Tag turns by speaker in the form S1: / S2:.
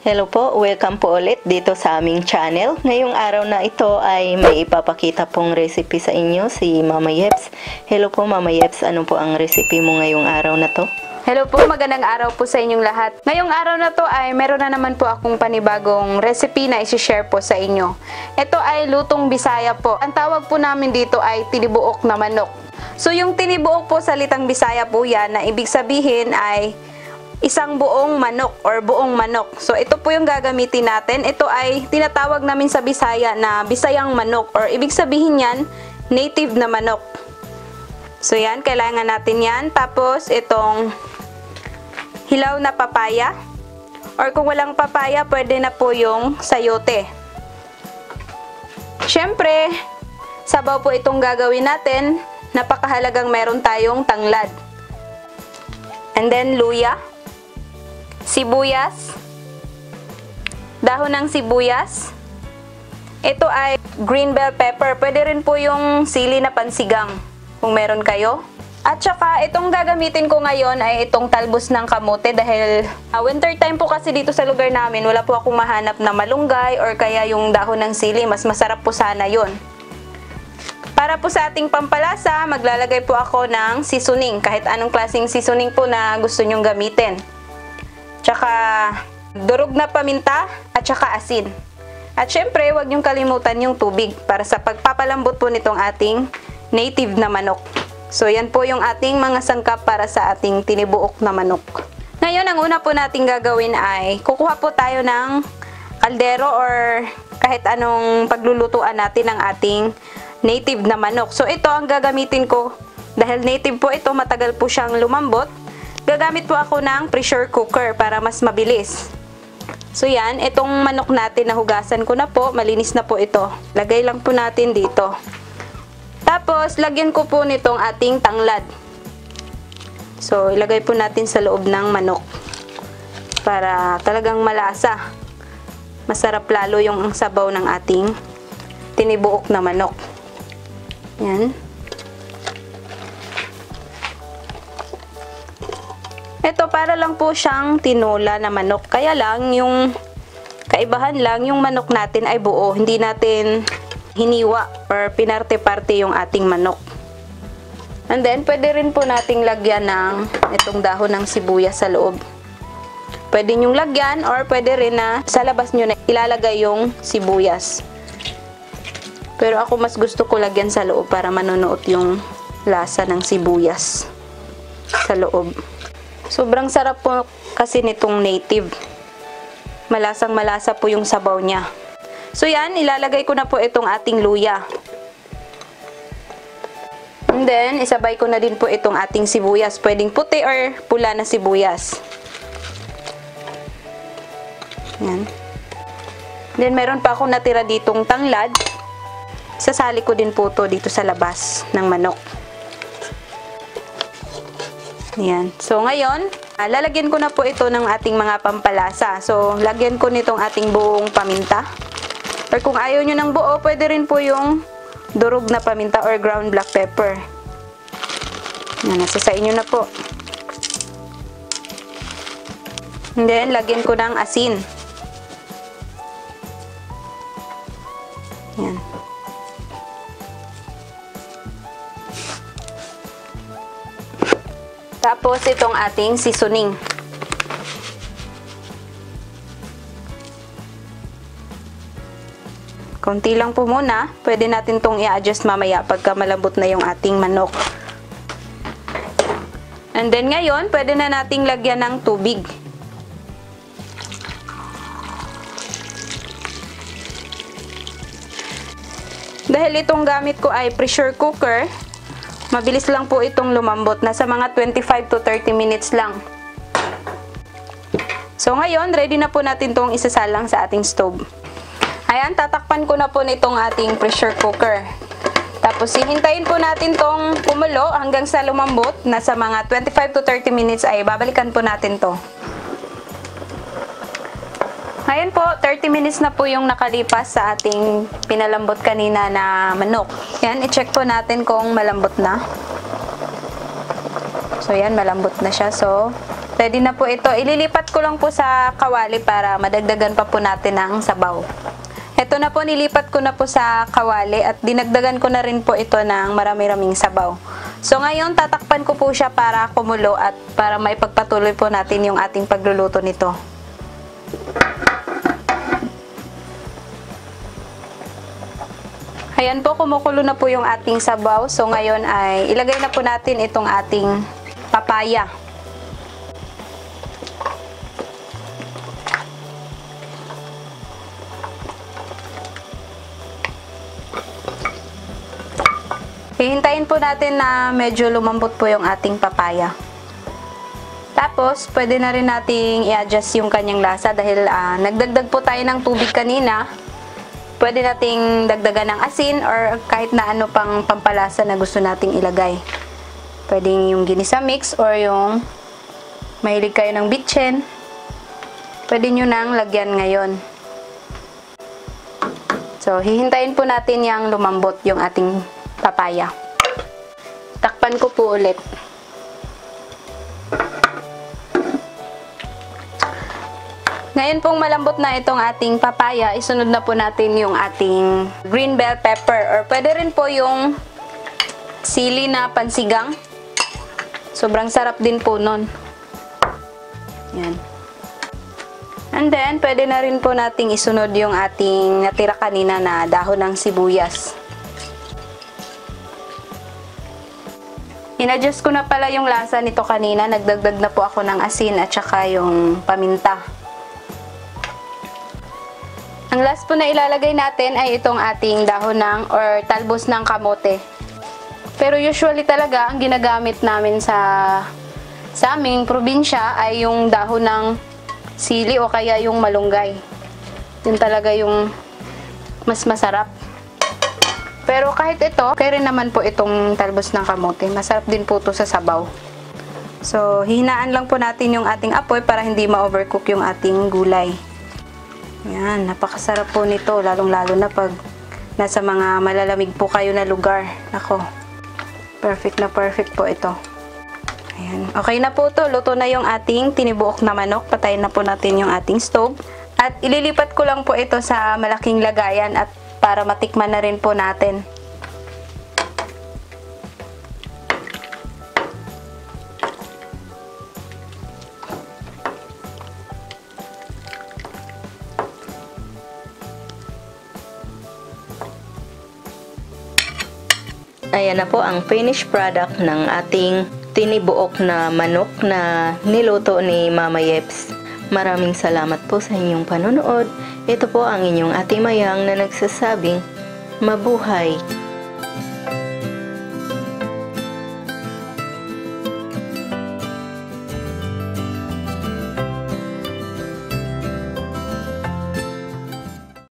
S1: Hello po, welcome po ulit dito sa aming channel. Ngayong araw na ito ay may ipapakita pong recipe sa inyo si Mama Yeps. Hello po Mama Yeps, ano po ang recipe mo ngayong araw na to?
S2: Hello po, magandang araw po sa inyong lahat. Ngayong araw na to ay meron na naman po akong panibagong recipe na isi-share po sa inyo. Ito ay lutong Bisaya po. Ang tawag po namin dito ay tinibuok na manok. So yung tinibuok po sa salitang Bisaya po yan na ibig sabihin ay isang buong manok or buong manok. So ito po yung gagamitin natin. Ito ay tinatawag namin sa Bisaya na Bisayang manok or ibig sabihin yan native na manok. So yan, kailangan natin yan. Tapos itong hilaw na papaya or kung walang papaya pwede na po yung sayote. Syempre, sabaw po itong gagawin natin. Napakahalagang meron tayong tanglad. And then luya, sibuyas, dahon ng sibuyas. Ito ay green bell pepper. Pwede rin po yung sili na pansigang kung meron kayo. At saka itong gagamitin ko ngayon ay itong talbos ng kamote dahil winter time po kasi dito sa lugar namin wala po akong mahanap na malunggay or kaya yung dahon ng sili. Mas masarap po sana yon. Para po sa ating pampalasa, maglalagay po ako ng seasoning. Kahit anong klaseng seasoning po na gusto nyong gamitin. Tsaka durog na paminta at tsaka asin. At syempre, huwag niyong kalimutan yung tubig para sa pagpapalambot po nitong ating native na manok. So yan po yung ating mga sangkap para sa ating tinibuok na manok. Ngayon, ang una po nating gagawin ay kukuha po tayo ng kaldero or kahit anong paglulutuan natin ng ating native na manok. So ito ang gagamitin ko dahil native po ito, matagal po siyang lumambot. Gagamit po ako ng pressure cooker para mas mabilis. So yan, itong manok natin nahugasan ko na po, malinis na po ito. Lagay lang po natin dito. Tapos, lagyan ko po nitong ating tanglad. So, ilagay po natin sa loob ng manok. Para talagang malasa. Masarap lalo yung sabaw ng ating tinibuok na manok. Yan. Ito para lang po siyang tinola na manok. Kaya lang, yung kaibahan lang, yung manok natin ay buo. Hindi natin hiniwa or pinarte-parte yung ating manok. And then, pwede rin po nating lagyan ng itong dahon ng sibuyas sa loob. Pwede nyong lagyan or pwede rin na sa labas nyo na ilalagay yung sibuyas. Pero ako mas gusto ko lagyan sa loob para manunuot yung lasa ng sibuyas sa loob. Sobrang sarap po kasi nitong native. Malasang malasa po yung sabaw niya. So yan, ilalagay ko na po itong ating luya. And then, isabay ko na din po itong ating sibuyas. Pwedeng puti or pula na sibuyas. Yan. Then, meron pa akong natira ditong tanglad. Sasali ko din po to dito sa labas ng manok. Yan. So, ngayon, lalagyan ko na po ito ng ating mga pampalasa. So, lagyan ko nitong ating buong paminta. Or kung ayaw nyo ng buo, pwede rin po yung durog na paminta or ground black pepper. Yan, nasa sa inyo na po. And then, lagyan ko ng asin. Yan. Tapos, itong ating seasoning. Konti lang po muna. Pwede natin itong i-adjust mamaya pagka malambot na yung ating manok. And then, ngayon, pwede na nating lagyan ng tubig. Dahil itong gamit ko ay pressure cooker, mabilis lang po itong lumambot. Nasa mga 25 to 30 minutes lang. So ngayon, ready na po natin itong isasalang sa ating stove. Ayan, tatakpan ko na po nitong ating pressure cooker. Tapos hihintayin po natin itong kumulo hanggang sa lumambot. Nasa mga 25 to 30 minutes ay babalikan po natin to. Ngayon po, 30 minutes na po yung nakalipas sa ating pinalambot kanina na manok. Yan, i-check po natin kung malambot na. So, yan, malambot na siya. So, Ready na po ito. Ililipat ko lang po sa kawali para madagdagan pa po natin ng sabaw. Ito na po, nilipat ko na po sa kawali at dinagdagan ko na rin po ito ng marami-raming sabaw. So ngayon, tatakpan ko po siya para kumulo at para maipagpatuloy po natin yung ating pagluluto nito. Ayan po, kumukulo na po yung ating sabaw. So ngayon ay ilagay na po natin itong ating papaya. Hihintayin po natin na medyo lumambot po yung ating papaya. Tapos, pwede na rin nating i-adjust yung kanyang lasa dahil nagdagdag po tayo ng tubig kanina. Pwede nating dagdagan ng asin or kahit na ano pang pampalasa na gusto nating ilagay. Pwede yung ginisa mix or yung mahilig kayo ng bitchen. Pwede nyo nang lagyan ngayon. So, hihintayin po natin yung lumambot yung ating papaya. Takpan ko po ulit. Ngayon pong malambot na itong ating papaya, isunod na po natin yung ating green bell pepper or pwede rin po yung sili na pansigang. Sobrang sarap din po nun. Yan. And then, pwede na rin po nating isunod yung ating natira kanina na dahon ng sibuyas. In-adjust ko na pala yung lasa nito kanina. Nagdagdag na po ako ng asin at saka yung paminta. Ang last po na ilalagay natin ay itong ating dahon ng or talbos ng kamote. Pero usually talaga ang ginagamit namin sa aming probinsya ay yung dahon ng sili o kaya yung malunggay. Yun talaga yung mas masarap. Pero kahit ito, kaya rin naman po itong talbos ng kamote. Masarap din po ito sa sabaw. So, hihinaan lang po natin yung ating apoy para hindi ma-overcook yung ating gulay. Yan, napakasarap po nito. Lalong-lalo na pag nasa mga malalamig po kayo na lugar. Ako, perfect na perfect po ito. Ayan. Okay na po ito. Luto na yung ating tinibuok na manok. Patayin na po natin yung ating stove. At ililipat ko lang po ito sa malaking lagayan at para matikman na rin po natin.
S1: Ayan na po ang finished product ng ating tinibuok na manok na niluto ni Mama Yeps. Maraming salamat po sa inyong panonood. Ito po ang inyong Ate Mayang na nagsasabing, mabuhay!